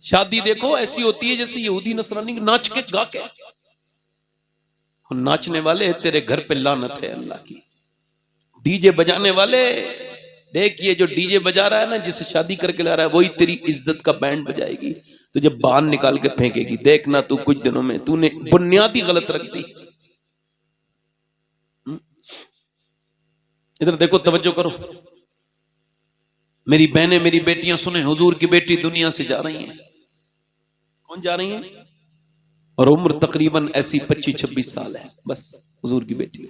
शादी देखो ऐसी होती है जैसे यहूदी नसरानी नाच के गा के, नाचने वाले तेरे घर पे लानत है अल्लाह की। डीजे बजाने वाले, देख ये जो डीजे बजा रहा है ना, जिसे शादी करके ला रहा है, वही तेरी इज्जत का बैंड बजाएगी, तुझे बाहर निकाल के फेंकेगी। देखना तू कुछ दिनों में तूने बुनियादी गलत रख दी। इधर देखो, तवज्जो करो मेरी बहनें, मेरी बेटियां सुने, हुजूर की बेटी दुनिया से जा रही हैं। कौन जा रही हैं? और उम्र तकरीबन ऐसी 25-26 साल है बस, हुजूर की बेटी।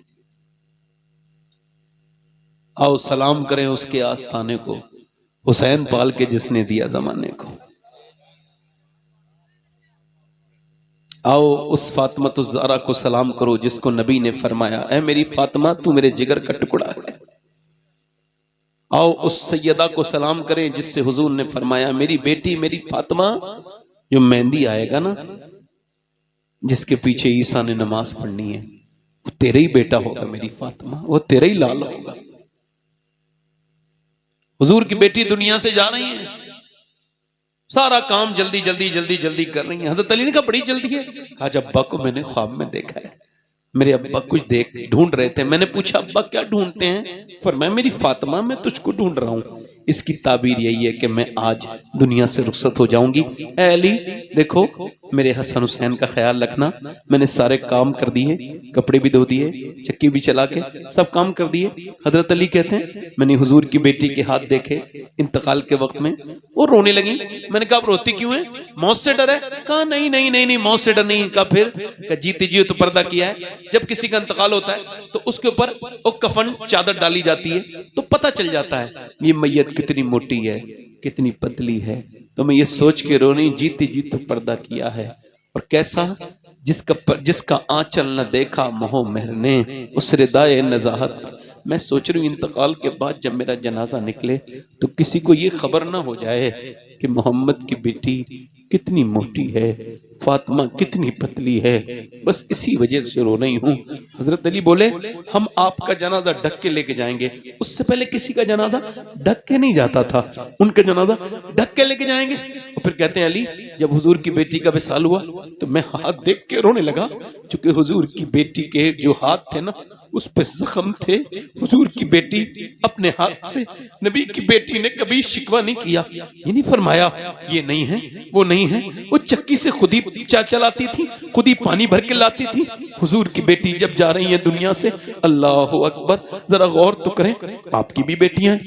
आओ सलाम करें उसके आस्थाने को, हुसैन पाल के जिसने दिया जमाने को। आओ उस फातिमा ज़हरा को सलाम करो जिसको नबी ने फरमाया, ऐ मेरी फातिमा तू मेरे जिगर का टुकड़ा है। आओ उस सैयदा को सलाम करें जिससे हुजूर ने फरमाया, मेरी बेटी मेरी फातिमा, जो मेहंदी आएगा ना, जिसके पीछे ईसा ने नमाज पढ़नी है, वो तेरा ही बेटा होगा मेरी फातिमा, वो तेरा ही लाल होगा। हुजूर की बेटी दुनिया से जा रही है, सारा काम जल्दी जल्दी जल्दी जल्दी कर रही है। हज़रत अली ने कहा बड़ी जल्दी है? कहा जब अब्बा को मैंने ख्वाब में देखा है, मेरे अब्बा कुछ ढूंढ रहे थे, मैंने पूछा अब्बा क्या ढूंढते हैं? फरमाया मेरी फातिमा मैं तुझको ढूंढ रहा हूं। इसकी ताबीर यही है कि मैं आज दुनिया से रुखसत हो जाऊंगी। ऐ अली देखो मेरे हसन हुसैन का ख्याल रखना, मैंने सारे काम कर दिए, कपड़े भी धो दिए, चक्की भी चला के सब काम कर दिए। हजरत अली कहते हैं मैंने हुजूर की बेटी के हाथ देखे इंतकाल के वक्त में, वो रोने लगी। मैंने कहा रोती क्यों है? मौत से डर है? कहा नहीं नहीं नहीं नहीं मौत से डर नहीं। कहा फिर? कहा जीते जी तो पर्दा किया है, जब किसी का इंतकाल होता है तो उसके ऊपर वो कफन चादर डाली जाती है तो पता चल जाता है ये मैयत कितनी मोटी है कितनी पतली है। तो मैं ये सोच के रो नहीं, जीते जी तो पर्दा किया है। और कैसा? जिसका आंचल न देखा मोह मेहर ने, उस रिदाए नजाहत। मैं सोच रही हूँ इंतकाल के बाद जब मेरा जनाजा निकले तो किसी को ये खबर ना हो जाए कि मोहम्मद की बेटी कितनी मोटी है, फातिमा कितनी पतली है। बस इसी वजह से रो रही हूँ। हजरत अली बोले हम आपका जनाजा ढक के लेके जाएंगे। उससे पहले किसी का जनाजा ढक के नहीं जाता था, उनका जनाजा ढक के लेके जाएंगे। और फिर कहते हैं अली जब हुजूर की बेटी का विसाल हुआ तो मैं हाथ देख के रोने लगा, क्योंकि हुजूर की बेटी के जो हाथ थे ना उस पे जख्म थे। हुजूर की बेटी अपने हाथ से, नबी की बेटी ने कभी शिकवा नहीं किया, ये नहीं फरमाया ये नहीं है वो नहीं है। वो चक्की से खुद ही चलाती थी, खुद ही पानी भर के लाती थी। हुजूर की बेटी जब जा रही है दुनिया से, अल्लाह अकबर, जरा गौर तो करें, आपकी भी बेटियां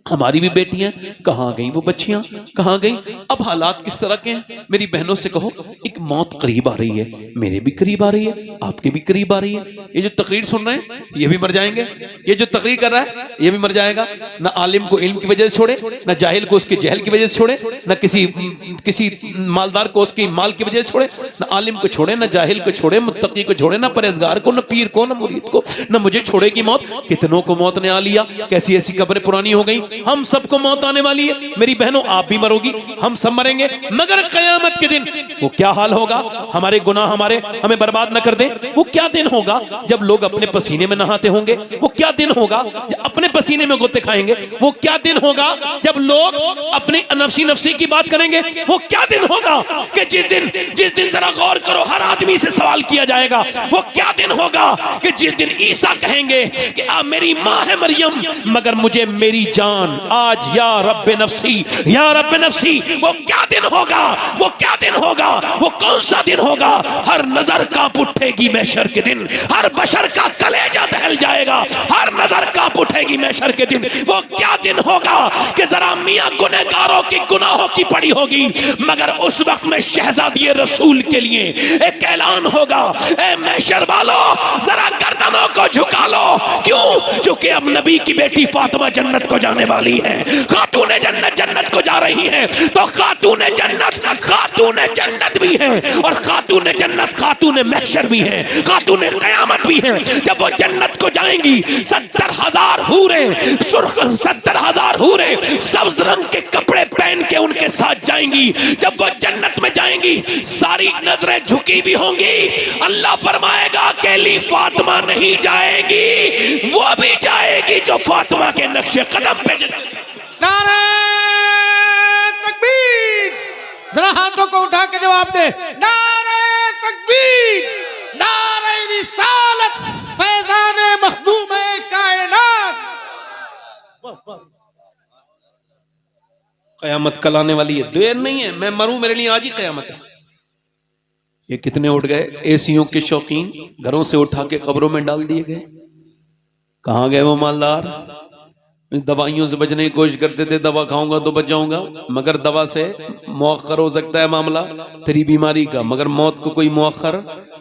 हमारी भी बेटियां, कहां गई वो बच्चियां, कहां गई? अब हालात किस तरह के हैं? मेरी बहनों से कहो एक मौत करीब आ रही है, मेरे भी करीब आ रही है, आपके भी करीब आ रही है। ये जो तकरीर सुन रहे हैं ये भी मर जाएंगे, ये जो तकरीर कर रहा है ये भी मर जाएगा। ना आलिम को इल्म की वजह से छोड़े, ना जाहिल को उसके जहल की वजह से छोड़े, ना किसी मालदार को उसकी माल की वजह से छोड़े, ना आलिम को छोड़े, ना जाहिल को छोड़े, मुत्तकी को छोड़े, ना परहेजगार को, ना पीर को, ना मुरीद को, ना मुझे छोड़ेगी मौत। कितनों को मौत ने आ लिया, कैसी ऐसी कब्रें पुरानी हो गई। हम सबको मौत आने वाली है मेरी बहनों, आप भी मरोगी, हम सब मरेंगे, मगर कयामत के दिन वो क्या हाल होगा? हमारे गुनाह हमें बर्बाद न कर दे। वो क्या दिन होगा जब लोग अपने पसीने में नहाते होंगे? वो क्या दिन होगा जब अपने पसीने में गोते खाएंगे? वो क्या दिन होगा जब लोग अपनी नफ्सी नफ्सी की बात करेंगे? वो क्या दिन होगा कि जिस दिन जरा गौर करो हर आदमी से सवाल किया जाएगा। वो क्या दिन होगा कि जिस दिन ईसा कहेंगे कि आ मेरी माँ है मरियम, मगर मुझे मेरी जान आज या रब्बे नफ्सी या रब्बे नफ्सी। वो क्या दिन होगा? वो क्या दिन होगा? वो कौन सा दिन होगा? हर नजर कांप उठेगी महशर के दिन, हर बशर का कलेजा दहल जाएगा, हर नजर कांप उठेगी महशर के दिन। वो क्या दिन होगा कि जरा मियां गुनहगारों की गुनाहों की पड़ी होगी, मगर उस वक्त में शहजादी रसूल के लिए एक ऐलान होगा, ए महशर वालों जरा गर्दनों को झुका लो। क्यों? क्योंकि अब नबी की बेटी फातिमा जन्नत को जाने वाली है, खातून जन्नत को जा रही है। तो खातून जन्नत भी है, और खातून जन्नत खातून महशर भी है, खातून कयामत भी है। जब वो जन्नत को जाएंगी 70,000 हूरें, सुर्ख 70,000 हूरें सब्ज रंग के कपड़े पहन के उनके साथ जाएंगी। जब वो जन्नत में जाएंगी सारी नजरें झुकी भी होंगी। अल्लाह फरमाएगा कि अली फातिमा नहीं जाएगी, वो भी जाएगी जो फातिमा के नक्शे कदम पे। नारे तकबीर, जरा हाथों को उठा के जवाब दे। नारे तकबीर, नारे रिसालत, फैजान मखदूम कायनात। कयामत कल आने वाली है, देर नहीं है। मैं मरूं मेरे लिए आज ही कयामत है। ये कितने उठ गए एसियों के शौकीन, घरों से उठा के कब्रों में डाल दिए गए। कहां गए वो मालदार? दवाइयों से बचने की कोशिश करते थे, दवा खाऊंगा तो बच जाऊंगा, मगर दवा से मुअख्खर हो सकता है मामला तेरी बीमारी का, मगर मौत को कोई मुअख्खर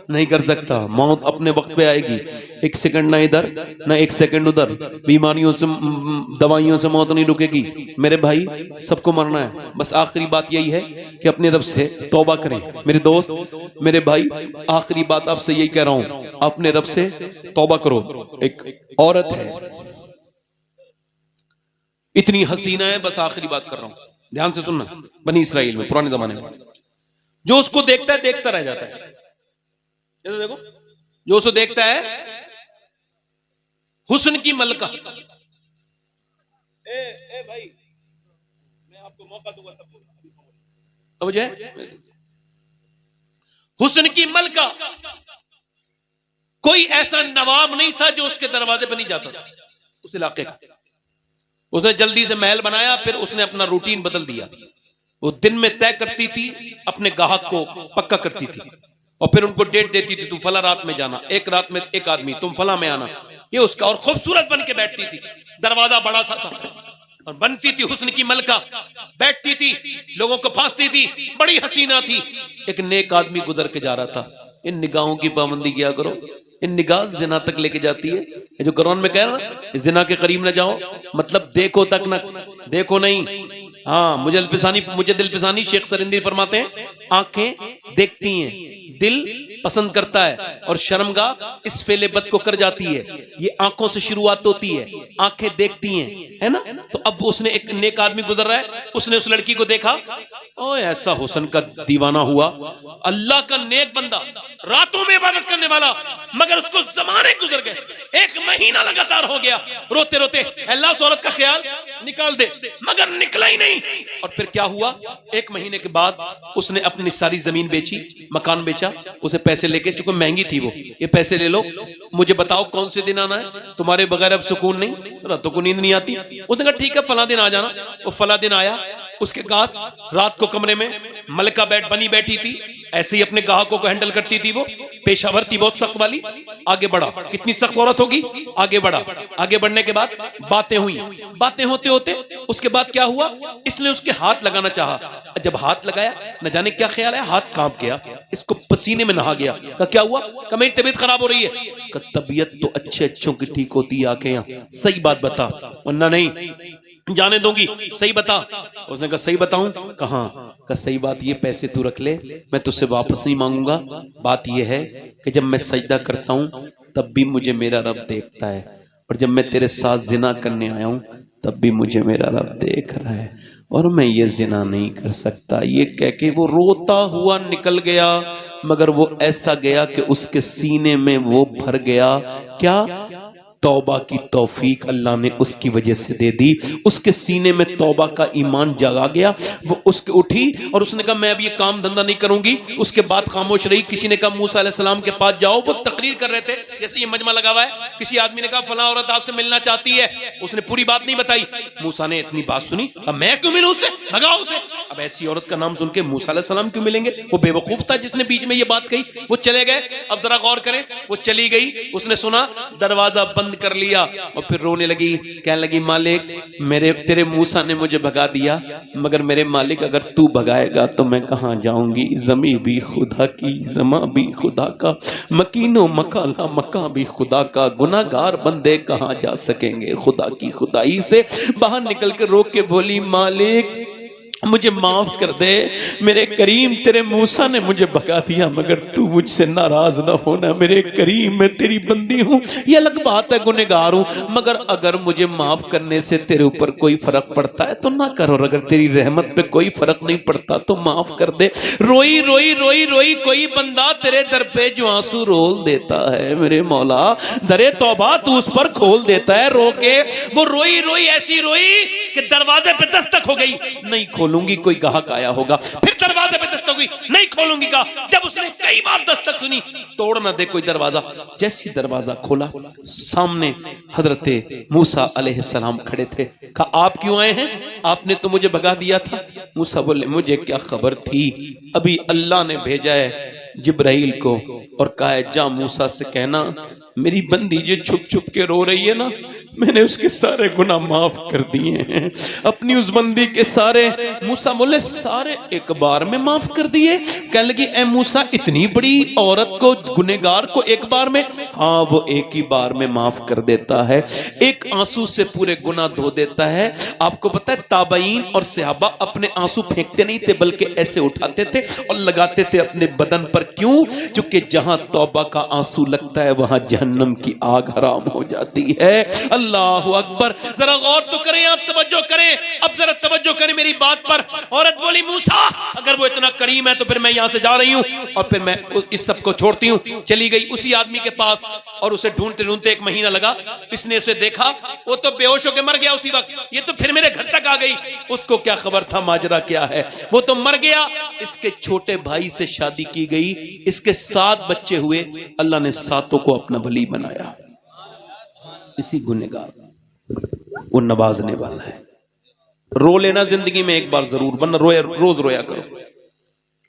नहीं कर सकता। मौत अपने वक्त पे आएगी, एक सेकंड ना इधर ना एक सेकंड उधर। बीमारियों से, दवाइयों से मौत नहीं रुकेगी मेरे भाई, सबको मरना है। बस आखिरी बात यही है कि अपने रब से तौबा करें मेरे दोस्त, मेरे भाई। आखिरी बात आपसे यही कह रहा हूं, अपने रब से तौबा करो। एक औरत है, इतनी हसीना है, बस आखिरी बात कर रहा हूं, ध्यान से सुनना। बनी इसराइल में पुराने जमाने में जो उसको देखता है देखता रह जाता है। ये देखो, जो उसको देखता है, हुस्न की मलका। ए भाई, मैं आपको मौका दूंगा तब बोलना। समझे? हुस्न की मलका, कोई ऐसा नवाब नहीं था जो उसके दरवाजे पर नहीं जाता था उस इलाके का। उसने जल्दी से महल बनाया, फिर उसने अपना रूटीन बदल दिया। वो दिन में तय करती थी, अपने ग्राहक को पक्का करती थी, और फिर उनको डेट देती थी, तुम फला रात में जाना, एक रात में एक आदमी, तुम फला में आना। ये उसका, और खूबसूरत बन के बैठती थी, दरवाजा बड़ा सा था, और बनती थी हुस्न की मलका, बैठती थी, लोगों को फांसती थी, बड़ी हसीना थी। एक नेक आदमी गुजर के जा रहा था। इन निगाहों की पाबंदी किया करो, इन निगाह जिना तक लेके जाती है। ये जो कुरान में कह रहा ना, जिना के करीब ना जाओ, मतलब देखो तक ना, देखो नहीं। हाँ, मुझे दिल फिसानी शेख सरिंदी फरमाते हैं, आंखें देखती हैं, दिल पसंद करता है, और शर्मगाह इस फेले बद को कर जाती है। ये आंखों से शुरुआत होती है, आंखें देखती हैं, है ना। तो अब उसने, एक नेक आदमी गुजर रहा है, उसने उस लड़की को देखा, ओ ऐसा हुस्न का दीवाना हुआ, अल्लाह का नेक बंदा, रातों में इबादत करने वाला, मगर उसको जमाने गुजर गए, 1 महीना लगातार हो गया, रोते रोते अल्लाह उस औरत का ख्याल निकाल दे, मगर निकला ही नहीं। और फिर क्या हुआ, 1 महीने के बाद उसने अपनी सारी जमीन बेची, मकान बेचा, उसे पैसे लेके, चूंकि महंगी थी वो, ये पैसे ले लो, मुझे बताओ कौन से दिन आना है, तुम्हारे बगैर अब सुकून नहीं, रातों को नींद नहीं आती। उसने कहा ठीक है, फला दिन आ जाना। वो फला दिन आया, उसके पास रात को कमरे में मलका बनी बैठी थी, ऐसे ही अपने ग्राहकों को हैंडल करती थी। वो पेशावर थी, बहुत सख्त वाली। आगे बढ़ा, कितनी सख्त औरत होगी, आगे बढ़ा। आगे बढ़ने के बाद बातें हुई, बातें होते होते उसके बाद क्या हुआ, इसने उसके हाथ लगाना चाहा। जब हाथ लगाया, न जाने क्या ख्याल है, हाथ कांप गया, इसको पसीने में नहा गया। का क्या हुआ, का मेरी तबीयत खराब हो रही है। का तबीयत तो अच्छों की ठीक होती है, आके यहाँ सही बात बता, वरना नहीं जाने दूंगी, सही बता। उसने कहा सही बताऊं, कहां का सही बात ये, पैसे तू रख ले, मैं तुझसे वापस नहीं मांगूंगा। बात ये है कि जब मैं सजदा करता हूं तब भी मुझे मेरा रब देखता है, और जब मैं तेरे साथ जिना करने आया हूं तब भी मुझे मेरा रब देख रहा है, और मैं ये जिना नहीं कर सकता। ये कह के वो रोता हुआ निकल गया, मगर वो ऐसा गया कि उसके सीने में वो भर गया। क्या तौबा की तौफीक अल्लाह ने उसकी वजह से दे दी। उसके सीने में तौबा का ईमान जगा गया। वो उसके उठी और उसने कहा मैं अब ये काम धंधा नहीं करूंगी। उसके बाद खामोश रही। किसी ने कहा मूसा अलैहिस्सलाम के पास जाओ, वो तकरीर कर रहे थे, जैसे ये मजमा लगा हुआ है। किसी आदमी ने कहा फला औरत आपसे मिलना चाहती है, उसने पूरी बात नहीं बताई। मूसा ने इतनी बात सुनी, अब मैं क्यों मिलूं उससे, भगाओ उसे। अब ऐसी औरत का नाम सुन के मूसा अलैहिस्सलाम क्यों मिलेंगे, वो बेवकूफ था जिसने बीच में ये बात कही। वो चले गए। अब जरा गौर करें, वो चली गई, उसने सुना, दरवाजा बंद कर लिया और फिर रोने लगी, कहने लगी मालिक मेरे तेरे मूसा ने मुझे भगा दिया, मगर मेरे मालिक अगर तू भगाएगा तो मैं कहां जाऊंगी। जमी भी खुदा की, जमा भी खुदा का, मकीनो मकाला मका भी खुदा का, गुनाहगार बंदे कहां जा सकेंगे खुदा की खुदाई से। बाहर निकल कर रो के बोली मालिक मुझे माफ कर दे, मेरे करीम तेरे मूसा ने मुझे भगा दिया, मगर तू मुझसे नाराज ना होना। मेरे करीम मैं तेरी बंदी हूँ, ये अलग बात है गुनहगार हूँ, मगर अगर मुझे माफ करने से तेरे ऊपर कोई फर्क पड़ता है तो ना करो, अगर तेरी रहमत पे कोई फर्क नहीं पड़ता तो माफ कर दे। रोई रोई रोई रोई कोई बंदा तेरे दर पे जो आंसू रोल देता है, मेरे मौला दरे तौबा तू उस पर खोल देता है। रो के वो रोई रोई ऐसी रोई कि दरवाजे पे दस्तक हो गई, नहीं खोलूंगी, कोई ग्राहक आया होगा। फिर दरवाजे पे दस्तक हुई, नहीं खोलूंगी कहा। जब उसने कई बार दस्तक सुनी, तोड़ ना दे कोई दरवाजा। जैसी दरवाजा खोला, सामने हजरते मूसा अलैहिस्सलाम खड़े थे। कहा आप क्यों आए हैं? आपने तो मुझे भगा दिया था। मूसा बोले मुझे क्या खबर थी, अभी अल्लाह ने भेजा है जिब्राइल को और कहा है जा मूसा से कहना मेरी बंदी जो छुप छुप के रो रही है ना, मैंने उसके सारे गुनाह माफ कर दिए हैं, अपनी उस बंदी के सारे। मूसा बोले सारे एक बार में माफ कर दिए? कह लगी ए मूसा इतनी बड़ी औरत को, गुनहगार को एक बार में? हाँ वो एक ही बार में माफ कर देता है, एक आंसू से पूरे गुनाह धो देता है। आपको पता है ताबईन और सहाबा अपने आंसू फेंकते नहीं थे, बल्कि ऐसे उठाते थे और लगाते थे अपने बदन पर। क्यों? क्योंकि जहां तौबा का आंसू लगता है वहां जहन्नम की आग हराम हो जाती है। अल्लाह अकबर। जरा गौर तो करें, आप तवज्जो करें, अब जरा तवज्जो करें मेरी बात पर। औरत बोली मूसा अगर वो इतना करीम है तो फिर मैं यहां से जा रही हूं और फिर मैं इस सब को छोड़ती हूं। चली गई उसी आदमी के पास और उसे ढूंढते ढूंढते 1 महीना लगा। इसने उसे देखा, वो तो बेहोश होकर मर गया उसी वक्त। ये तो फिर मेरे घर तक आ गई, उसको क्या खबर था माजरा क्या है, वो तो मर गया। इसके छोटे भाई से शादी की गई, इसके 7 बच्चे हुए, अल्लाह ने 7 को अपना वली बनाया। इसी गुनहगार वो नवाजने वाला है। रो लेना जिंदगी में एक बार जरूर, वरना रोज रोया करो,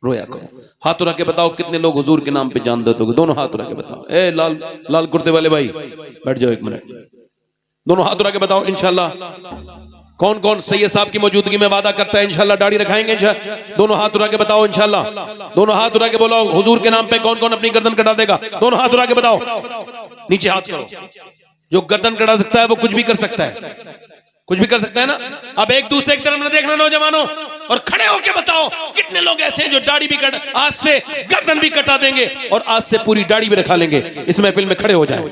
रोया करो। हाथ उठा के बताओ कितने लोग हुजूर के नाम पे जान देते हो? दोनों हाथ उठा के बताओ। ए लाल कुर्ते वाले भाई बैठ जाओ 1 मिनट, दोनों हाथ उठा के बताओ। इंशाल्लाह कौन कौन सैयद साहब की मौजूदगी में वादा करता है इंशाल्लाह दाढ़ी रखाएंगे? दोनों हाथ उठा के बताओ इंशाल्लाह। दोनों हाथ उठा के बोलो हुजूर के नाम पे कौन कौन अपनी गर्दन कटा देगा? दोनों हाथ उठा के बताओ, नीचे हाथ करो। जो गर्दन कटा सकता है वो कुछ भी कर सकता है, कुछ भी कर सकता है ना। अब एक दूसरे की तरफ न देखना नौजवानों, और खड़े होके बताओ कितने लोग ऐसे हैं जो दाढ़ी भी आज से गर्दन भी कटा देंगे और आज से पूरी दाढ़ी भी रखा लेंगे। इस महफिल में खड़े हो जाएं,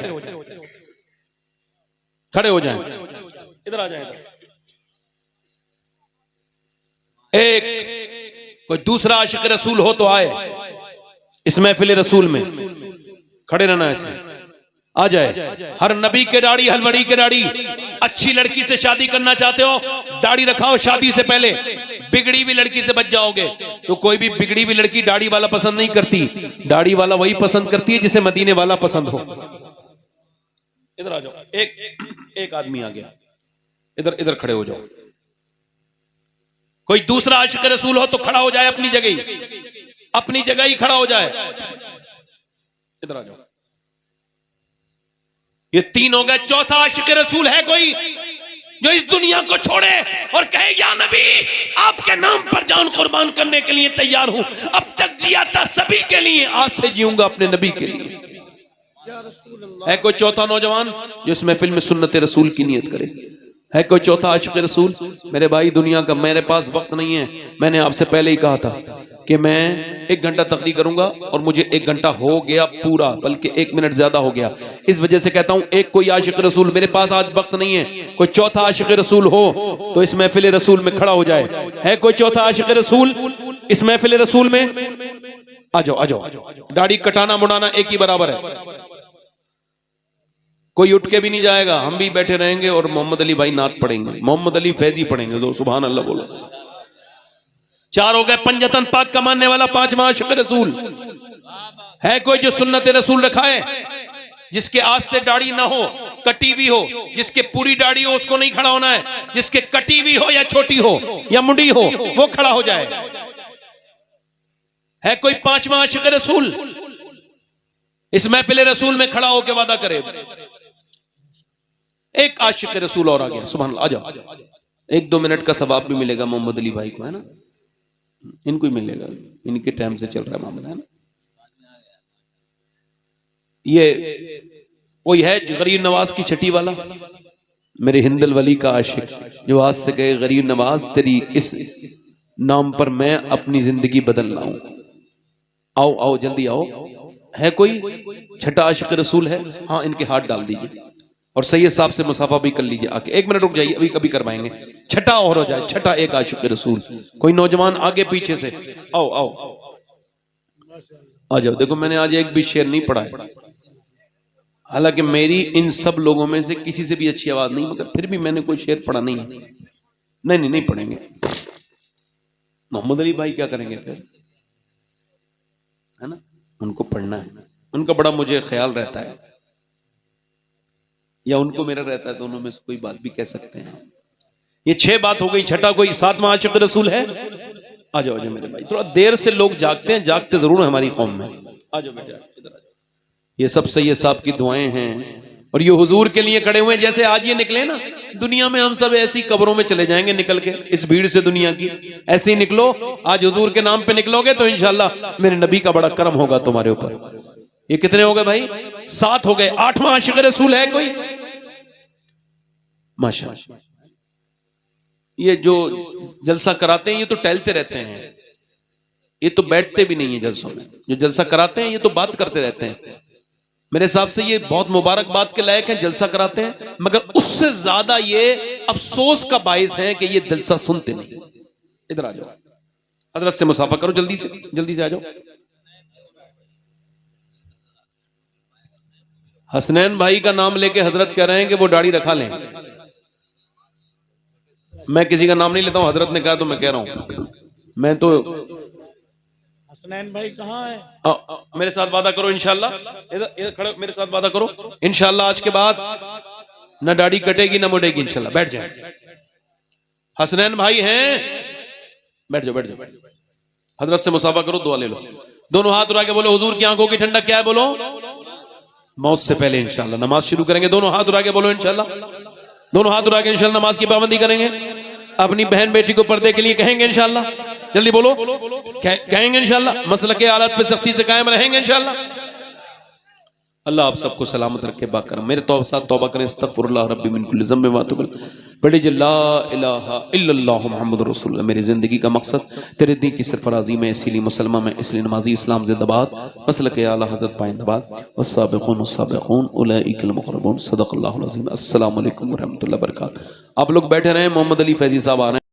खड़े हो जाएं, इधर आ जाएं। एक कोई दूसरा आशिक रसूल हो तो आए इस महफिल रसूल में, खड़े रहना ऐसे, आ जाए। हर नबी के दाढ़ी, हर वली के दाढ़ी। अच्छी लड़की से शादी करना चाहते हो, दाढ़ी रखाओ शादी से पहले। बिगड़ी हुई लड़की से बच जाओगे। तो कोई भी बिगड़ी हुई लड़की दाढ़ी वाला पसंद नहीं करती, दाढ़ी वाला वही पसंद करती है जिसे मदीने वाला पसंद हो। इधर आ जाओ, एक आदमी आ गया, इधर खड़े हो जाओ। कोई दूसरा आशिक रसूल हो तो खड़ा हो जाए अपनी जगह ही, अपनी जगह ही खड़ा हो जाए। इधर आ जाओ। ये 3 हो गए। चौथा आशिक रसूल है कोई जो इस दुनिया को छोड़े और कहे या नबी आपके नाम पर जान कुर्बान करने के लिए तैयार हूं, अब तक जिया था सभी के लिए, आज से जीऊंगा अपने नबी के लिए। है कोई चौथा नौजवान जो इस महफिल में सुन्नत रसूल की नियत करे? है कोई चौथा आशिक रसूल? मेरे भाई दुनिया का, मेरे पास वक्त नहीं है। मैंने आपसे पहले ही कहा था कि मैं 1 घंटा तकरीर करूंगा और मुझे 1 घंटा हो गया पूरा, बल्कि 1 मिनट ज्यादा हो गया। इस वजह से कहता हूं एक कोई आशिक रसूल, मेरे पास आज वक्त नहीं है, कोई चौथा आशिक रसूल हो तो इस महफिल रसूल में खड़ा हो जाए। है कोई चौथा आशिक रसूल इस महफिल रसूल में? आ जाओ, आ जाओ। दाढ़ी कटाना मुड़ाना एक ही बराबर है, कोई उठ के भी नहीं जाएगा, हम भी बैठे रहेंगे और मोहम्मद अली भाई नात पढ़ेंगे, मोहम्मद अली फैजी पढ़ेंगे। दो सुभान अल्लाह बोलो। 4 हो गए। पंजतन पाक का मानने वाला 5वां आशिक रसूल है कोई जो सुन्नत रसूल रखाए, जिसके आज से दाढ़ी ना हो, कटी हुई हो, जिसके पूरी दाढ़ी हो उसको नहीं खड़ा होना है, जिसके कटी हुई हो या छोटी हो या मुंडी हो वो खड़ा हो जाए। है कोई 5वां आशिक रसूल इस महफिल रसूल में खड़ा होकर वादा करे? एक आशिक रसूल और आ गया। सुभान अल्लाह। आ जाओ, 1-2 मिनट का सवाब भी मिलेगा मोहम्मद अली भाई को, है ना, इनको ही मिलेगा, इनके टाइम से चल रहा है मामला, है ना। ये कोई है गरीब नवाज की छठी वाला, मेरे हिंदल वली का आशिक जो आज से गए, गरीब नवाज तेरी इस नाम पर मैं अपनी जिंदगी बदल रहा हूं, आओ आओ जल्दी आओ। है कोई छठा आशिक रसूल है? हाँ, इनके हाथ डाल दीजिए और सैयद साहब से मुसाफा भी कर लीजिए आके। 1 मिनट रुक जाइए, अभी कभी करवाएंगे। छठा और हो जाए, छठा एक आशिक रसूल। कोई नौजवान आगे पीछे से, आओ आओ आ जाओ। देखो मैंने आज एक भी शेर नहीं पढ़ा है, हालांकि मेरी इन सब लोगों में से किसी से भी अच्छी आवाज नहीं, मगर फिर भी मैंने कोई शेर पढ़ा नहीं है। नहीं पढ़ेंगे। मोहम्मद अली भाई क्या करेंगे फिर, है ना, उनको पढ़ना है, उनका बड़ा मुझे ख्याल रहता है, या उनको मेरा रहता है, दोनों में से कोई बात भी कह सकते हैं। ये 6 बात हो गई, छठा कोई 7वां आशिक रसूल है। आ जाओ मेरे भाई, थोड़ा देर से लोग जागते हैं, जागते जरूर है हमारी कौम में। आ जाओ बेटा, इधर आ जाओ। ये सब सैयद साहब की दुआएं हैं और ये हुजूर के लिए खड़े हुए हैं। जैसे आज ये निकले ना, दुनिया में हम सब ऐसी कब्रों में चले जाएंगे निकल के, इस भीड़ से दुनिया की। ऐसे ही निकलो, आज हुजूर के नाम पे निकलोगे तो इंशाल्लाह मेरे नबी का बड़ा करम होगा तुम्हारे ऊपर। ये कितने हो गए भाई? 7 हो गए। 8वां आशिक रसूल है कोई? माशाअल्लाह। ये जो जलसा कराते हैं ये तो टहलते रहते हैं, ये तो बैठते भी नहीं है जलसों में। जो जलसा कराते हैं ये तो बात करते रहते हैं। मेरे हिसाब से ये बहुत मुबारक बात के लायक है, जलसा कराते हैं, मगर उससे ज्यादा ये अफसोस का बाइस है कि ये जलसा सुनते नहीं। इधर आ जाओ, हजरत से मुसाफा करो, जल्दी से आ जाओ। हसनैन भाई का नाम लेके हजरत कह रहे हैं कि वो दाढ़ी रखा लें। मैं किसी का नाम नहीं लेता हूं, हजरत ने कहा तो मैं कह रहा हूं। मैं तो हसनैन भाई कहाँ है? मेरे साथ वादा करो इंशाल्लाह, इधर खड़े मेरे साथ वादा करो इंशाल्लाह, आज के बाद न दाढ़ी कटेगी न मुड़ेगी इंशाल्लाह। बैठ जाए, हसनैन भाई हैं, बैठ जाओ। हजरत से मुसाफा करो, दुआ ले लो। दोनों हाथ उठा के बोलो, हुजूर की आंखों की ठंडक क्या है? बोलो, मौत से पहले इंशाल्लाह नमाज शुरू करेंगे। दोनों हाथ उठा के बोलो इंशाल्लाह, दोनों हाथ उठा के इंशाल्लाह नमाज की पाबंदी करेंगे। अपनी बहन बेटी को पर्दे के लिए कहेंगे इंशाल्लाह। जल्दी बोलो, कहेंगे इंशाल्लाह। मसले के हालात पे सख्ती से कायम रहेंगे इंशाल्लाह। अल्लाह आप सबको सलामत रखे, बाकर मेरे साथ तौबा करें। अस्तगफिरुल्लाह रब्बी मिन कुल्लि ज़ंब व अतूबु इलैह। बड़ी जी ला इलाहा इल्लल्लाह मुहम्मदुर रसूलुल्लाह। मेरी जिंदगी का मकसद तेरे दीन की सरफराजी में, इसीलिए मुसलमान में, इसलिए नमाजी इस्लाम जिंदाबाद, मसल के आला हज़रत पाइंदाबाद, वस्साबिक़ून उलैइकल मुक़र्रबून। सदक़ल्लाहुल अज़ीम। अस्सलामु अलैकुम व रहमतुल्लाहि व बरकातहू। आप लोग बैठे रहें, मोहम्मद अली फैजी साहब आ रहे हैं।